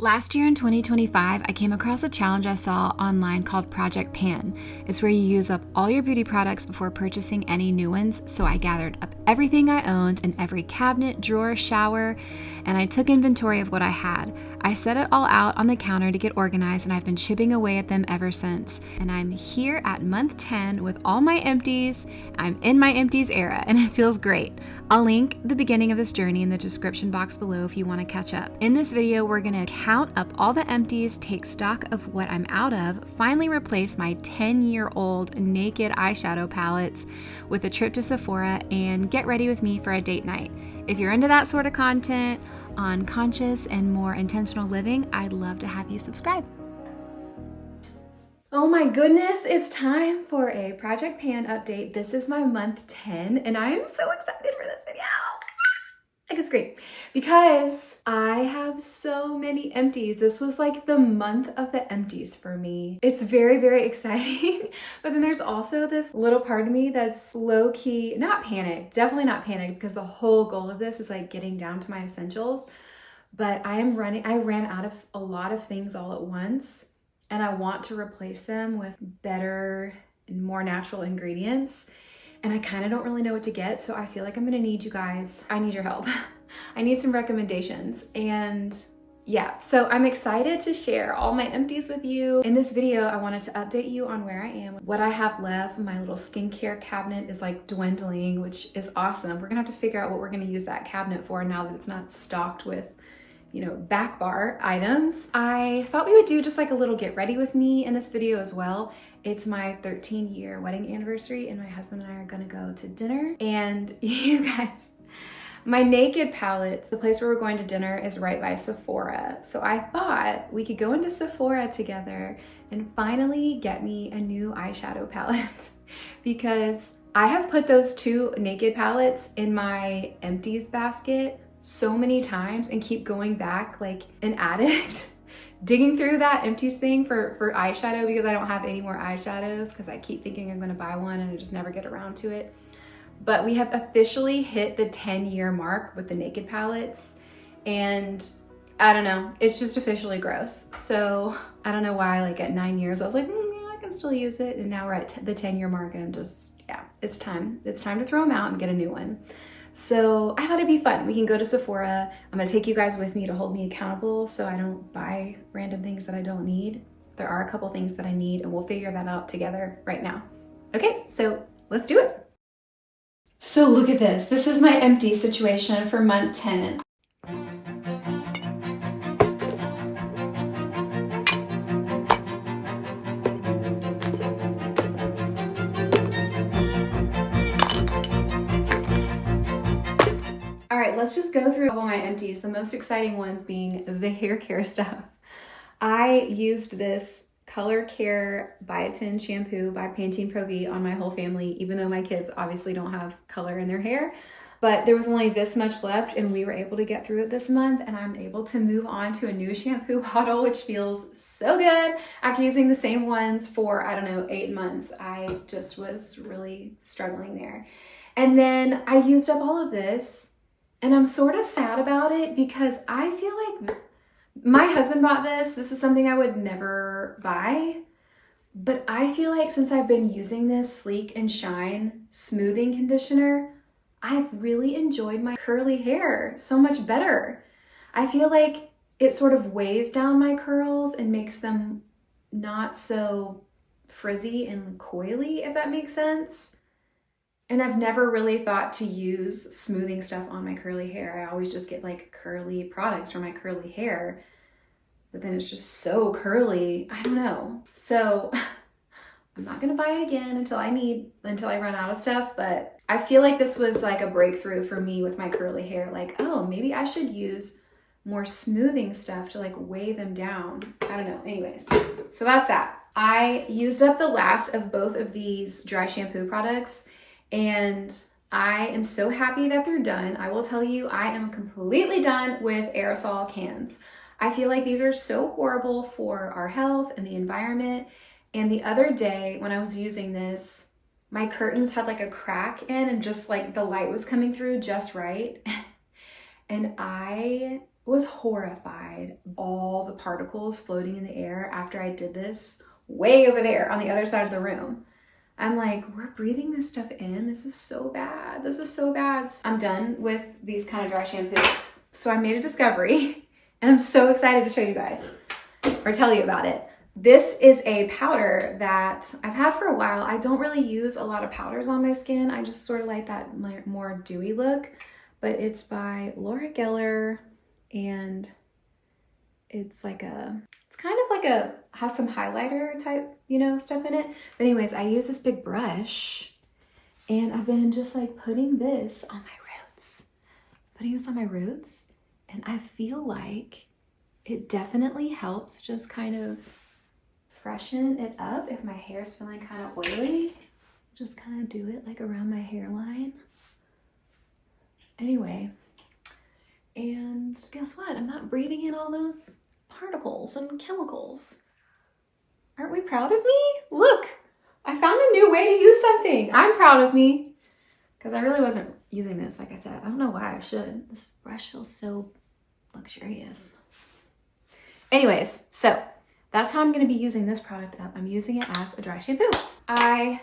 Last year in 2025, I came across a challenge I saw online called Project Pan. It's where you use up all your beauty products before purchasing any new ones. So I gathered up everything I owned in every cabinet, drawer, shower, and I took inventory of what I had. I set it all out on the counter to get organized, and I've been chipping away at them ever since. And I'm here at month 10 with all my empties. I'm in my empties era, and it feels great. I'll link the beginning of this journey in the description box below if you want to catch up. In this video, we're going to count up all the empties, take stock of what I'm out of, finally replace my 10-year-old naked eyeshadow palettes with a trip to Sephora, and get ready with me for a date night. If you're into that sort of content on conscious and more intentional living, I'd love to have you subscribe. Oh my goodness, it's time for a Project Pan update. This is my month 10 and I am so excited for this video. I think it's great because I have so many empties. This was like the month of the empties for me. It's very, very exciting. But then there's also this little part of me that's low key, not panicked, definitely not panicked, because the whole goal of this is like getting down to my essentials. But I ran out of a lot of things all at once, and I want to replace them with better and more natural ingredients. And I kind of don't really know what to get, so I feel like I'm gonna need you guys. I need your help. I need some recommendations. And yeah, so I'm excited to share all my empties with you. In this video, I wanted to update you on where I am, what I have left. My little skincare cabinet is like dwindling, which is awesome. We're gonna have to figure out what we're gonna use that cabinet for now that it's not stocked with, you know, back bar items. I thought we would do just like a little get ready with me in this video as well. It's my 13-year wedding anniversary and my husband and I are gonna go to dinner. And you guys, my naked palettes, the place where we're going to dinner is right by Sephora. So I thought we could go into Sephora together and finally get me a new eyeshadow palette because I have put those two naked palettes in my empties basket so many times and keep going back like an addict, digging through that empties thing for eyeshadow because I don't have any more eyeshadows because I keep thinking I'm gonna buy one and I just never get around to it. But we have officially hit the 10-year mark with the naked palettes, and I don't know, it's just officially gross. So I don't know why, like at 9 years I was like, yeah, I can still use it, and now we're at the 10-year mark and I'm just, yeah, it's time to throw them out and get a new one. So I thought it'd be fun. We can go to Sephora. I'm gonna take you guys with me to hold me accountable so I don't buy random things that I don't need. There are a couple things that I need and we'll figure that out together right now. Okay, so let's do it. So look at this. This is my empty situation for month 10. All right, let's just go through all my empties, the most exciting ones being the hair care stuff. I used this Color Care Biotin shampoo by Pantene Pro V on my whole family, even though my kids obviously don't have color in their hair. But there was only this much left and we were able to get through it this month, and I'm able to move on to a new shampoo bottle, which feels so good after using the same ones for, I don't know, 8 months. I just was really struggling there. And then I used up all of this, and I'm sort of sad about it because I feel like my husband bought this. This is something I would never buy, but I feel like since I've been using this Sleek and Shine smoothing conditioner, I've really enjoyed my curly hair so much better. I feel like it sort of weighs down my curls and makes them not so frizzy and coily, if that makes sense. And I've never really thought to use smoothing stuff on my curly hair. I always just get like curly products for my curly hair, but then it's just so curly. I don't know. So I'm not gonna buy it again until I run out of stuff, but I feel like this was like a breakthrough for me with my curly hair. Like, oh, maybe I should use more smoothing stuff to like weigh them down. I don't know. Anyways, so that's that. I used up the last of both of these dry shampoo products, and I am so happy that they're done. I will tell you, I am completely done with aerosol cans. I feel like these are so horrible for our health and the environment. And the other day when I was using this, my curtains had like a crack in and just like the light was coming through just right. And I was horrified. All the particles floating in the air after I did this way over there on the other side of the room. I'm like, we're breathing this stuff in. This is so bad. This is so bad. I'm done with these kind of dry shampoos. So I made a discovery and I'm so excited to show you guys or tell you about it. This is a powder that I've had for a while. I don't really use a lot of powders on my skin. I just sort of like that more dewy look, but it's by Laura Geller and it's kind of like has some highlighter type, stuff in it. But anyways, I use this big brush and I've been just like putting this on my roots. And I feel like it definitely helps just kind of freshen it up if my hair's feeling kind of oily. Just kind of do it like around my hairline. Anyway, and guess what? I'm not breathing in all those particles and chemicals. Aren't we proud of me? Look, I found a new way to use something. I'm proud of me because I really wasn't using this. Like I said, I don't know why I should. This brush feels so luxurious. Anyways, so that's how I'm going to be using this product up. I'm using it as a dry shampoo. I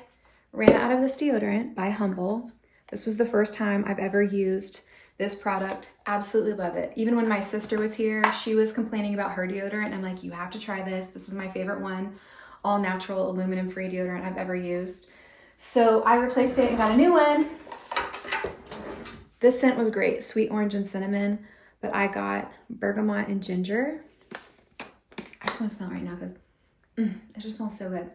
ran out of this deodorant by Humble. This was the first time I've ever used this product. Absolutely love it. Even when my sister was here, she was complaining about her deodorant. I'm like, you have to try this. This is my favorite one. All natural, aluminum-free deodorant I've ever used. So I replaced it and got a new one. This scent was great, sweet orange and cinnamon, but I got bergamot and ginger. I just want to smell it right now because it just smells so good.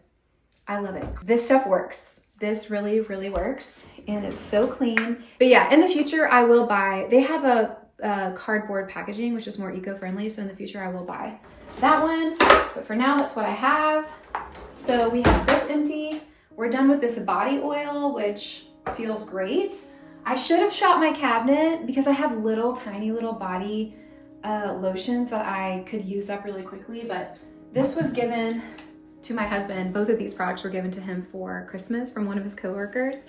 I love it. This stuff works. This really, really works and it's so clean. But yeah, in the future I will buy, they have a cardboard packaging, which is more eco-friendly. So in the future I will buy that one. But for now, that's what I have. So we have this empty. We're done with this body oil, which feels great. I should have shot my cabinet because I have tiny little body lotions that I could use up really quickly, but this was given to my husband. Both of these products were given to him for Christmas from one of his coworkers.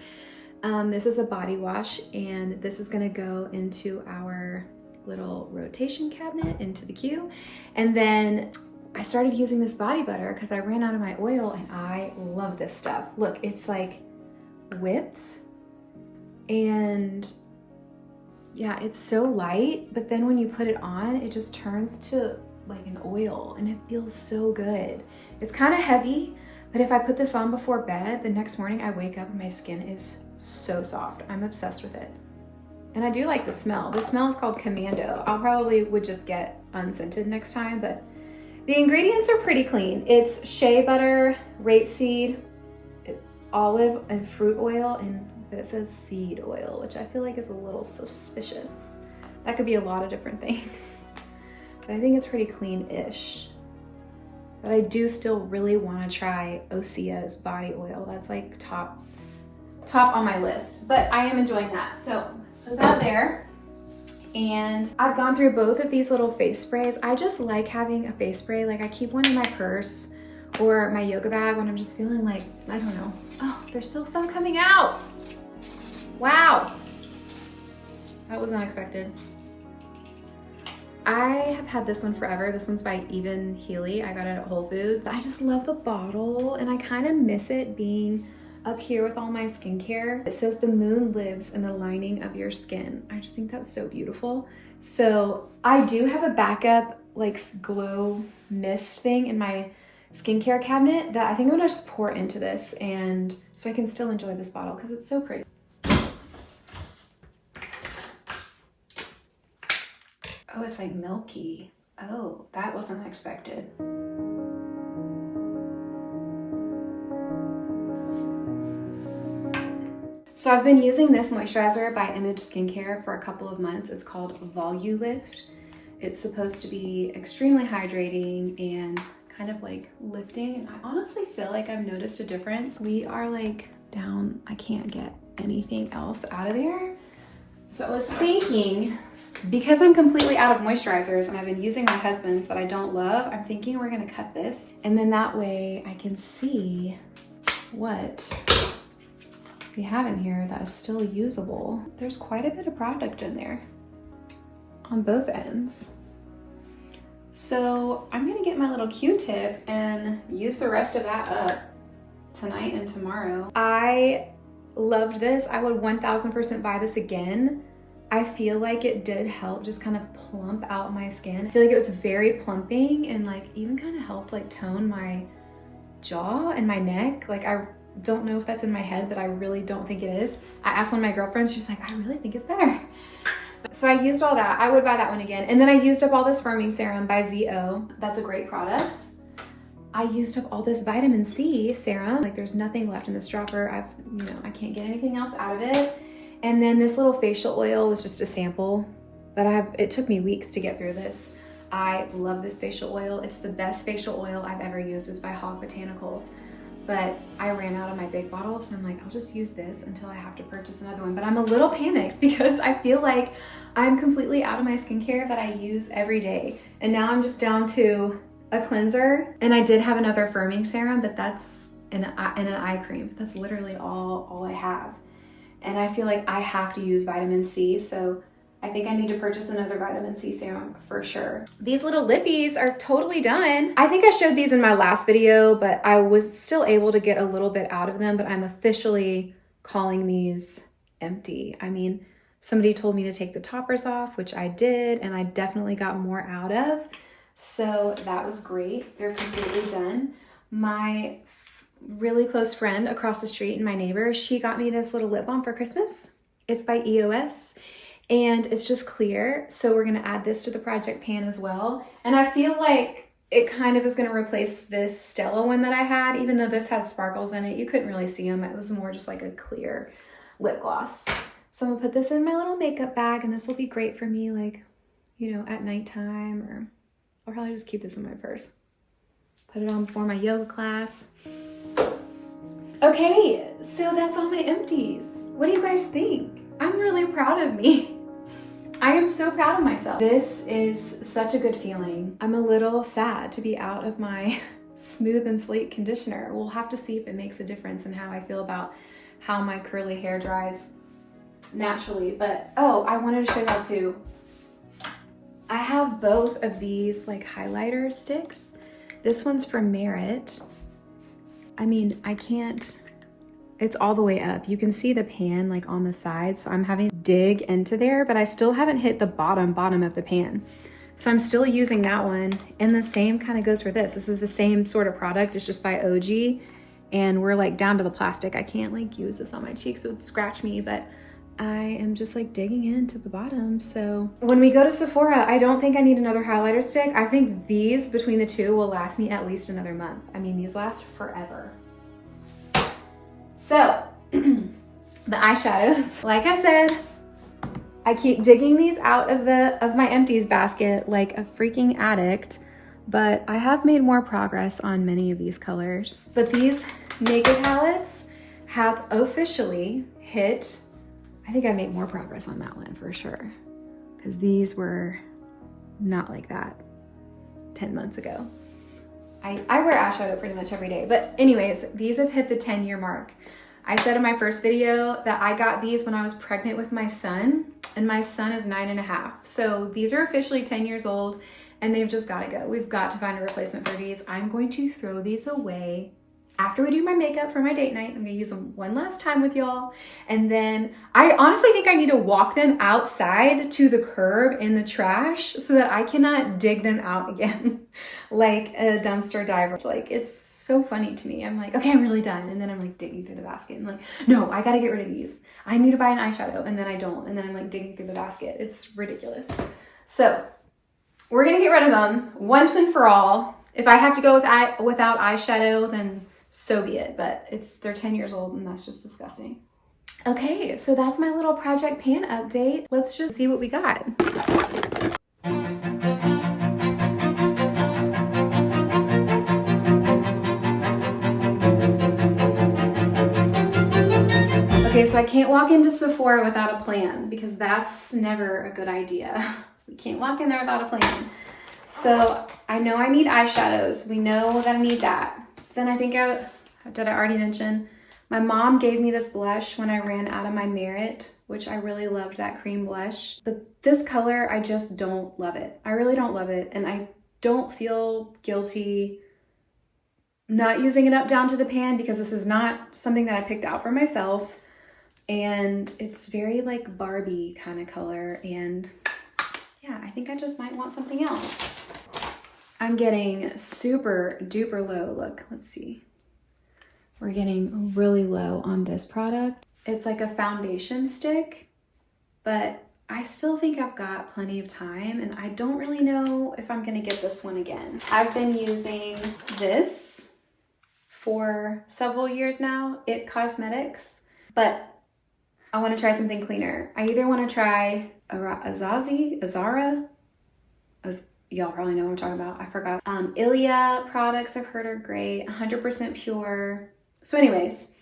This is a body wash and this is gonna go into our little rotation cabinet into the queue. And then I started using this body butter because I ran out of my oil and I love this stuff. Look, it's like whipped and yeah, it's so light, but then when you put it on, it just turns to like an oil and it feels so good. It's kind of heavy, but if I put this on before bed, the next morning I wake up and my skin is so soft. I'm obsessed with it. And I do like the smell. The smell is called Commando. I'll probably would just get unscented next time, but the ingredients are pretty clean. It's shea butter, rapeseed, olive and fruit oil, but it says seed oil, which I feel like is a little suspicious. That could be a lot of different things, but I think it's pretty clean-ish. But I do still really want to try Osea's body oil. That's like top on my list, but I am enjoying that. So put that there. And I've gone through both of these little face sprays. I just like having a face spray. Like I keep one in my purse or my yoga bag when I'm just feeling like, I don't know. Oh, there's still some coming out. Wow. That was unexpected. I have had this one forever. This one's by Even Healy. I got it at Whole Foods. I just love the bottle and I kind of miss it being up here with all my skincare. It says the moon lives in the lining of your skin. I just think that's so beautiful. So I do have a backup like glow mist thing in my skincare cabinet that I think I'm gonna just pour into this and so I can still enjoy this bottle because it's so pretty. Oh, it's like milky. Oh, that wasn't expected. So I've been using this moisturizer by Image Skincare for a couple of months. It's called Volulift. It's supposed to be extremely hydrating and kind of like lifting. And I honestly feel like I've noticed a difference. We are like down, I can't get anything else out of there. So I was thinking, because I'm completely out of moisturizers and I've been using my husband's that I don't love, I'm thinking we're gonna cut this. And then that way I can see what we have in here that is still usable. There's quite a bit of product in there on both ends. So I'm gonna get my little Q-tip and use the rest of that up tonight and tomorrow. I loved this. I would 1000% buy this again. I feel like it did help just kind of plump out my skin. I feel like it was very plumping and like even kind of helped like tone my jaw and my neck. Like I don't know if that's in my head, but I really don't think it is. I asked one of my girlfriends, she's like, I really think it's better. So I used all that. I would buy that one again. And then I used up all this firming serum by ZO. That's a great product. I used up all this vitamin C serum. Like there's nothing left in this dropper. I can't get anything else out of it. And then this little facial oil was just a sample, but it took me weeks to get through this. I love this facial oil. It's the best facial oil I've ever used. It's by Hog Botanicals. But I ran out of my big bottle, so I'm like, I'll just use this until I have to purchase another one. But I'm a little panicked because I feel like I'm completely out of my skincare that I use every day. And now I'm just down to a cleanser. And I did have another firming serum, but that's in an eye cream. That's literally all I have. And I feel like I have to use vitamin C, so I think I need to purchase another vitamin C serum for sure. These little lippies are totally done. I think I showed these in my last video, but I was still able to get a little bit out of them, but I'm officially calling these empty. I mean, somebody told me to take the toppers off, which I did, and I definitely got more out of. So that was great. They're completely done. My really close friend across the street and my neighbor, she got me this little lip balm for Christmas. It's by EOS. And it's just clear, so we're gonna add this to the project pan as well. And I feel like it kind of is gonna replace this Stella one that I had, even though this had sparkles in it. You couldn't really see them. It was more just like a clear lip gloss. So I'm gonna put this in my little makeup bag, and this will be great for me, like, at nighttime, or I'll probably just keep this in my purse. Put it on before my yoga class. Okay, so that's all my empties. What do you guys think? I'm really proud of me. I am so proud of myself. This is such a good feeling. I'm a little sad to be out of my smooth and sleek conditioner. We'll have to see if it makes a difference in how I feel about how my curly hair dries naturally. But I wanted to show y'all too. I have both of these like highlighter sticks. This one's from Merit. I mean, it's all the way up. You can see the pan like on the side, so I'm having to dig into there, but I still haven't hit the bottom of the pan. So I'm still using that one, and the same kind of goes for this. This is the same sort of product, it's just by OG, and we're like down to the plastic. I can't like use this on my cheeks, it would scratch me, but I am just like digging into the bottom. So when we go to Sephora, I don't think I need another highlighter stick. I think these between the two will last me at least another month. I mean, these last forever. So, the eyeshadows, like I said, I keep digging these out of my empties basket like a freaking addict, but I have made more progress on many of these colors. But these Naked palettes have officially hit, I think I made more progress on that one for sure, because these were not like that 10 months ago. I wear eyeshadow pretty much every day, but anyways, these have hit the 10-year mark. I said in my first video that I got these when I was pregnant with my son, and my son is 9.5. So these are officially 10 years old, and they've just gotta go. We've got to find a replacement for these. I'm going to throw these away after we do my makeup for my date night. I'm gonna use them one last time with y'all. And then I honestly think I need to walk them outside to the curb in the trash so that I cannot dig them out again like a dumpster diver. Like, it's so funny to me. I'm like, okay, I'm really done. And then I'm like digging through the basket and like, no, I gotta get rid of these. I need to buy an eyeshadow, and then I don't. And then I'm like digging through the basket. It's ridiculous. So we're gonna get rid of them once and for all. If I have to go without eyeshadow, then so be it, but they're 10 years old and that's just disgusting. Okay, so that's my little Project Pan update. Let's just see what we got. Okay, so I can't walk into Sephora without a plan because that's never a good idea. We can't walk in there without a plan. So I know I need eyeshadows. We know that I need that. Then I think did I already mention? My mom gave me this blush when I ran out of my Merit, which I really loved, that cream blush. But this color, I just don't love it. I really don't love it. And I don't feel guilty not using it up down to the pan because this is not something that I picked out for myself. And it's very like Barbie kind of color. And yeah, I think I just might want something else. I'm getting super duper low. Look, let's see. We're getting really low on this product. It's like a foundation stick, but I still think I've got plenty of time and I don't really know if I'm gonna get this one again. I've been using this for several years now, It Cosmetics, but I wanna try something cleaner. I either wanna try Azara, y'all probably know what I'm talking about, I forgot. Ilia products I've heard are great, 100% pure. So anyways,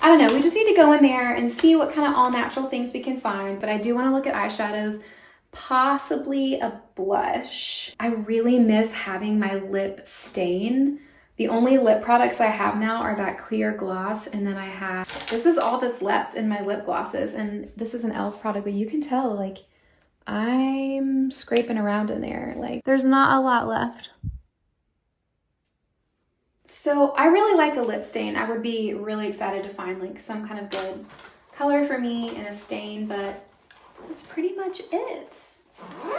I don't know, we just need to go in there and see what kind of all natural things we can find, but I do want to look at eyeshadows, possibly a blush. I really miss having my lip stain. The only lip products I have now are that clear gloss, and then I have, this is all that's left in my lip glosses, and this is an e.l.f. product, but you can tell like I'm scraping around in there. Like there's not a lot left. So I really like the lip stain. I would be really excited to find like some kind of good color for me in a stain, but that's pretty much it.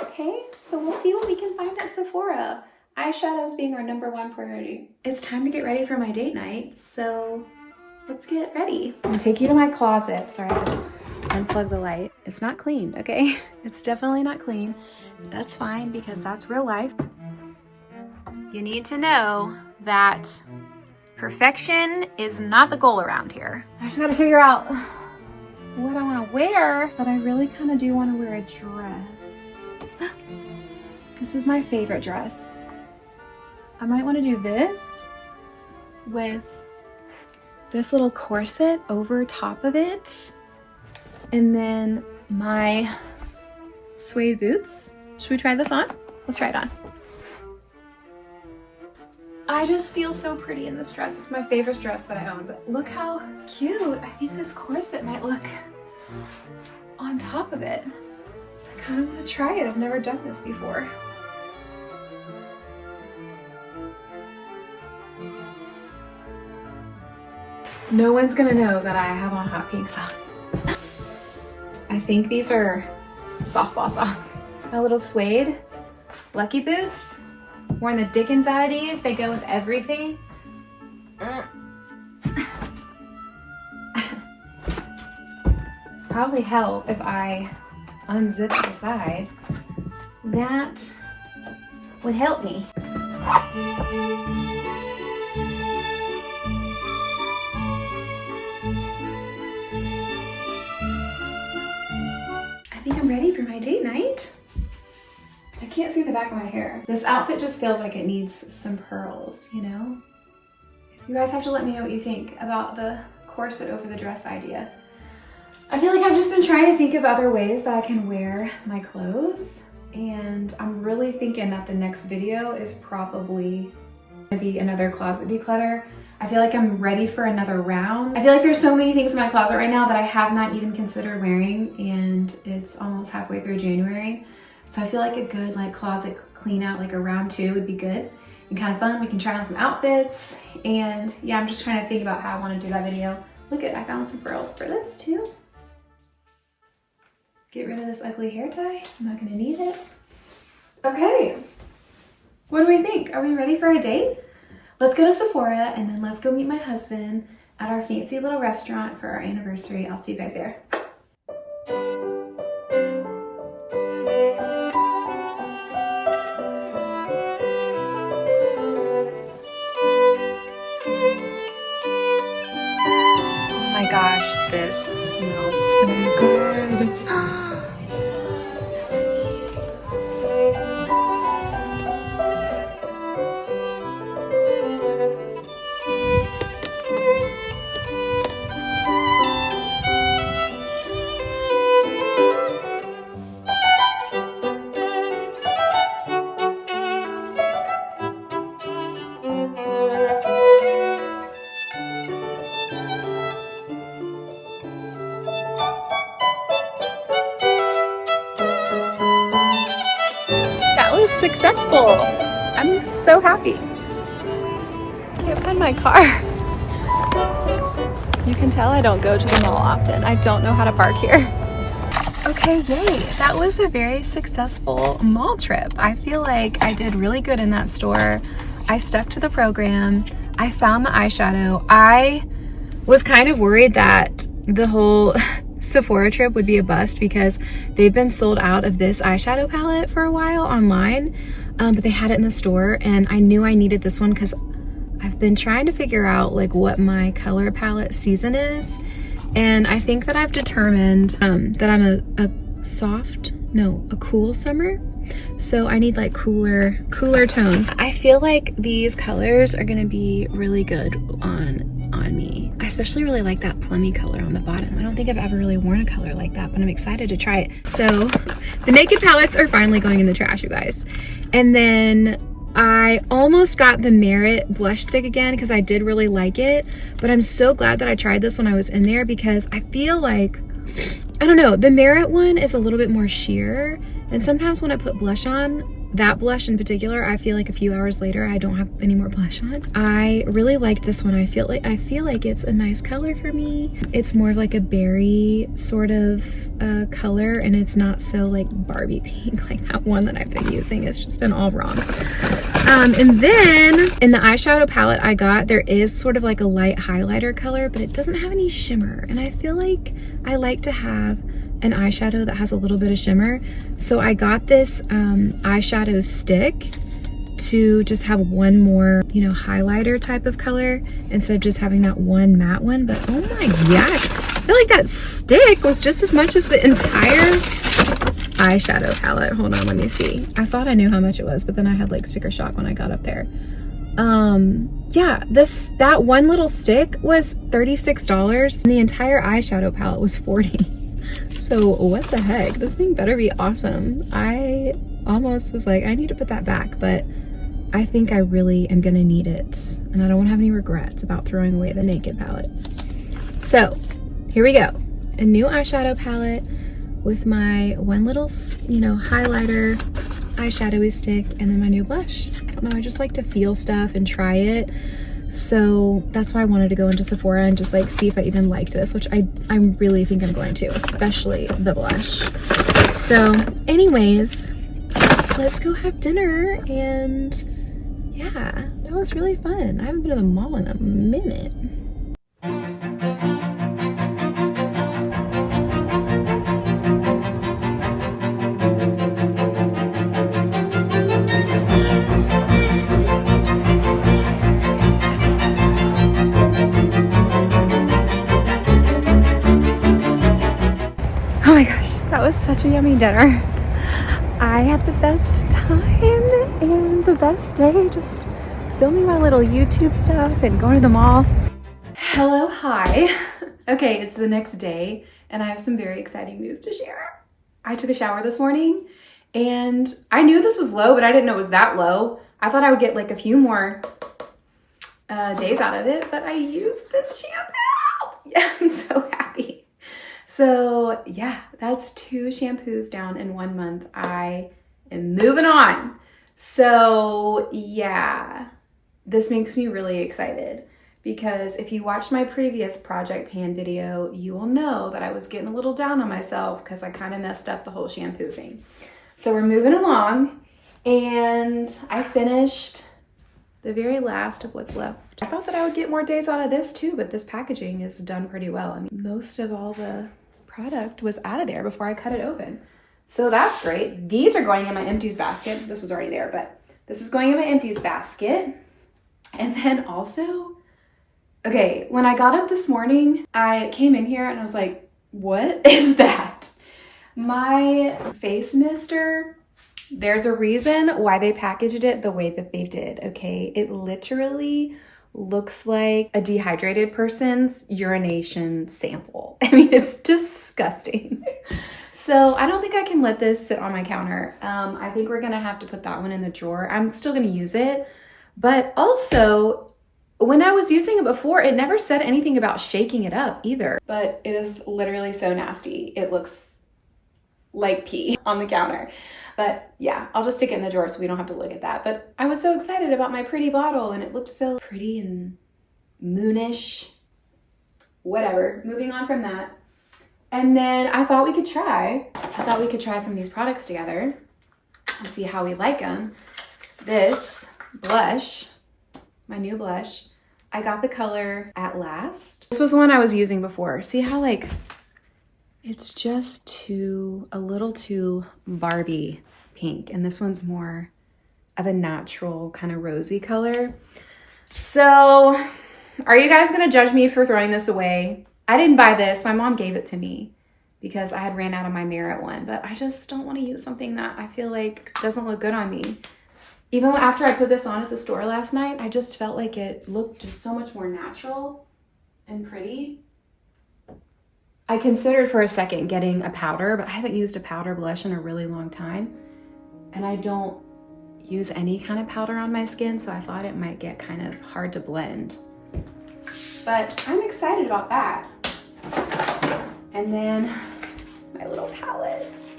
Okay, so we'll see what we can find at Sephora. Eyeshadows being our #1 priority. It's time to get ready for my date night, so let's get ready. I'm gonna take you to my closet. Sorry, I just unplug the light. It's not clean, okay? It's definitely not clean. That's fine because that's real life. You need to know that perfection is not the goal around here. I just gotta figure out what I wanna wear, but I really kind of do wanna wear a dress. This is my favorite dress. I might wanna do this with this little corset over top of it, and then my suede boots. Should we try this on? Let's try it on. I just feel so pretty in this dress. It's my favorite dress that I own, but look how cute. I think this corset might look on top of it. I kind of want to try it. I've never done this before. No one's gonna know that I have on hot pink socks. I think these are softball socks. My little suede lucky boots. Wearing the dickens out of these. They go with everything. Probably help if I unzip the side. That would help me. I think I'm ready for my date night. I can't see the back of my hair. This outfit just feels like it needs some pearls, you know? You guys have to let me know what you think about the corset over the dress idea. I feel like I've just been trying to think of other ways that I can wear my clothes, and I'm really thinking that the next video is probably gonna be another closet declutter. I feel like I'm ready for another round. I feel like there's so many things in my closet right now that I have not even considered wearing, and it's almost halfway through January. So I feel like a good like closet clean out, like a round 2 would be good and kind of fun. We can try on some outfits, and yeah, I'm just trying to think about how I want to do that video. Look I found some pearls for this too. Get rid of this ugly hair tie. I'm not gonna need it. Okay, what do we think? Are we ready for a date? Let's go to Sephora and then let's go meet my husband at our fancy little restaurant for our anniversary. I'll see you guys there. Oh my gosh, this smells so good. That was successful. I'm so happy. Can't find my car. You can tell I don't go to the mall often. I don't know how to park here. Okay, yay. That was a very successful mall trip. I feel like I did really good in that store. I stuck to the program. I found the eyeshadow. I was kind of worried that the whole Sephora trip would be a bust because they've been sold out of this eyeshadow palette for a while online, but they had it in the store and I knew I needed this one because I've been trying to figure out like what my color palette season is, and I think that I've determined that I'm a cool summer. So I need like cooler tones. I feel like these colors are gonna be really good on me. I especially really like that plummy color on the bottom. I don't think I've ever really worn a color like that, but I'm excited to try it. So the Naked palettes are finally going in the trash, you guys. And then I almost got the Merit blush stick again because I did really like it, but I'm so glad that I tried this when I was in there because I feel like, I don't know, the Merit one is a little bit more sheer, and sometimes when I put blush on, that blush in particular, I feel like a few hours later I don't have any more blush on. I really liked this one. I feel like it's a nice color for me. It's more of like a berry sort of color, and it's not so like Barbie pink like that one that I've been using. It's just been all wrong. And then in the eyeshadow palette I got, there is sort of like a light highlighter color, but it doesn't have any shimmer, and I feel like I like to have an eyeshadow that has a little bit of shimmer. So I got this eyeshadow stick to just have one more, you know, highlighter type of color instead of just having that one matte one. But oh my gosh, I feel like that stick was just as much as the entire eyeshadow palette. Hold on, let me see. I thought I knew how much it was, but then I had like sticker shock when I got up there. Yeah, that one little stick was $36 and the entire eyeshadow palette was $40. So what the heck, this thing better be awesome. I almost was like, I need to put that back, but I think I really am gonna need it, and I don't want to have any regrets about throwing away the Naked palette. So here we go, a new eyeshadow palette with my one little, you know, highlighter eyeshadowy stick, and then my new blush. I don't know, I just like to feel stuff and try it. So that's why I wanted to go into Sephora and just like see if I even liked this, which I really think I'm going to, especially the blush. So anyways, let's go have dinner, and yeah, that was really fun. I haven't been to the mall in a minute. Oh my gosh, that was such a yummy dinner. I had the best time and the best day just filming my little YouTube stuff and going to the mall. Hello, hi. Okay, it's the next day and I have some very exciting news to share. I took a shower this morning and I knew this was low, but I didn't know it was that low. I thought I would get like a few more days out of it, but I used this shampoo. Yeah, I'm so happy. So yeah, that's 2 shampoos down in 1 month. I am moving on. So yeah, this makes me really excited because if you watched my previous project pan video, you will know that I was getting a little down on myself because I kind of messed up the whole shampoo thing. So we're moving along and I finished the very last of what's left. I thought that I would get more days out of this too, but this packaging is done pretty well. I mean, most of all the product was out of there before I cut it open. So that's great. These are going in my empties basket. This was already there, but this is going in my empties basket. And then also, okay, when I got up this morning, I came in here and I was like, what is that? My face mister, there's a reason why they packaged it the way that they did, okay? It literally looks like a dehydrated person's urination sample. I mean, it's disgusting. So I don't think I can let this sit on my counter. I think we're gonna have to put that one in the drawer. I'm still gonna use it, but also when I was using it before, it never said anything about shaking it up either, but it is literally so nasty. It looks like pee on the counter. But yeah, I'll just stick it in the drawer so we don't have to look at that. But I was so excited about my pretty bottle and it looked so pretty and moonish. Whatever, moving on from that. And then I thought we could try some of these products together and see how we like them. This blush, my new blush, I got the color At Last. This was the one I was using before. See how like, it's just a little too Barbie pink. And this one's more of a natural kind of rosy color. So are you guys gonna judge me for throwing this away? I didn't buy this, my mom gave it to me because I had ran out of my Merit one, but I just don't wanna use something that I feel like doesn't look good on me. Even after I put this on at the store last night, I just felt like it looked just so much more natural and pretty. I considered for a second getting a powder, but I haven't used a powder blush in a really long time. And I don't use any kind of powder on my skin, so I thought it might get kind of hard to blend. But I'm excited about that. And then my little palettes.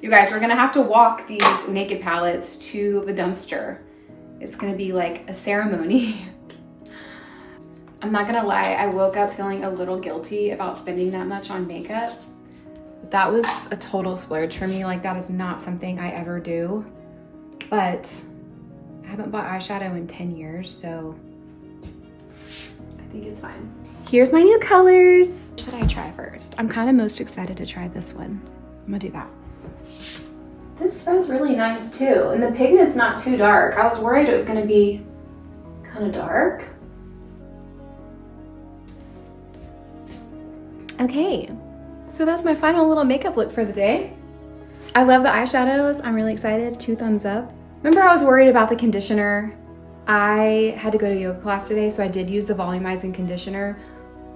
You guys, we're gonna have to walk these naked palettes to the dumpster. It's gonna be like a ceremony. I'm not gonna lie, I woke up feeling a little guilty about spending that much on makeup. That was a total splurge for me. Like, that is not something I ever do. But I haven't bought eyeshadow in 10 years, so I think it's fine. Here's my new colors. What should I try first? I'm kind of most excited to try this one. I'm gonna do that. This spread's really nice too, and the pigment's not too dark. I was worried it was gonna be kind of dark. Okay, so that's my final little makeup look for the day. I love the eyeshadows. I'm really excited. 2 thumbs up. Remember, I was worried about the conditioner. I had to go to yoga class today, so I did use the volumizing conditioner,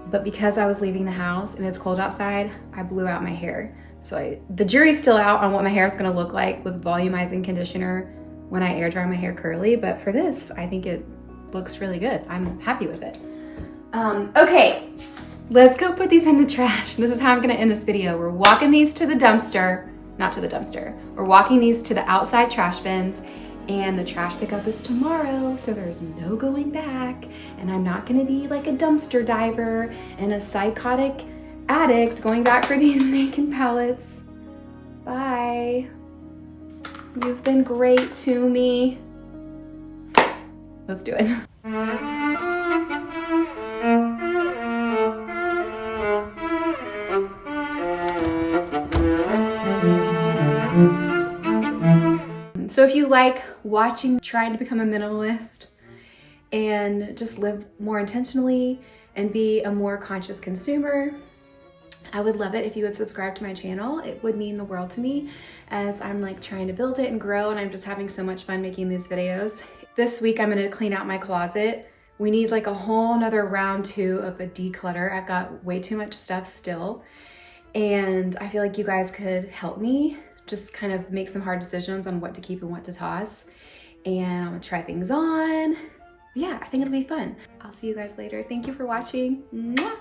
but because I was leaving the house and it's cold outside, I blew out my hair. So the jury's still out on what my hair is gonna look like with volumizing conditioner when I air dry my hair curly, but for this, I think it looks really good. I'm happy with it. Okay, let's go put these in the trash. This is how I'm gonna end this video. We're walking these to the dumpster, not to the dumpster. We're walking these to the outside trash bins, and the trash pickup is tomorrow, so there's no going back, and I'm not gonna be like a dumpster diver and a psychotic addict going back for these naked palettes. Bye. You've been great to me. Let's do it. So if you like watching trying to become a minimalist and just live more intentionally and be a more conscious consumer, I would love it if you would subscribe to my channel. It would mean the world to me as I'm like trying to build it and grow, and I'm just having so much fun making these videos. This week I'm gonna clean out my closet. We need like a whole nother round 2 of a declutter. I've got way too much stuff still, and I feel like you guys could help me just kind of make some hard decisions on what to keep and what to toss. And I'm gonna try things on. Yeah, I think it'll be fun. I'll see you guys later. Thank you for watching. Mwah!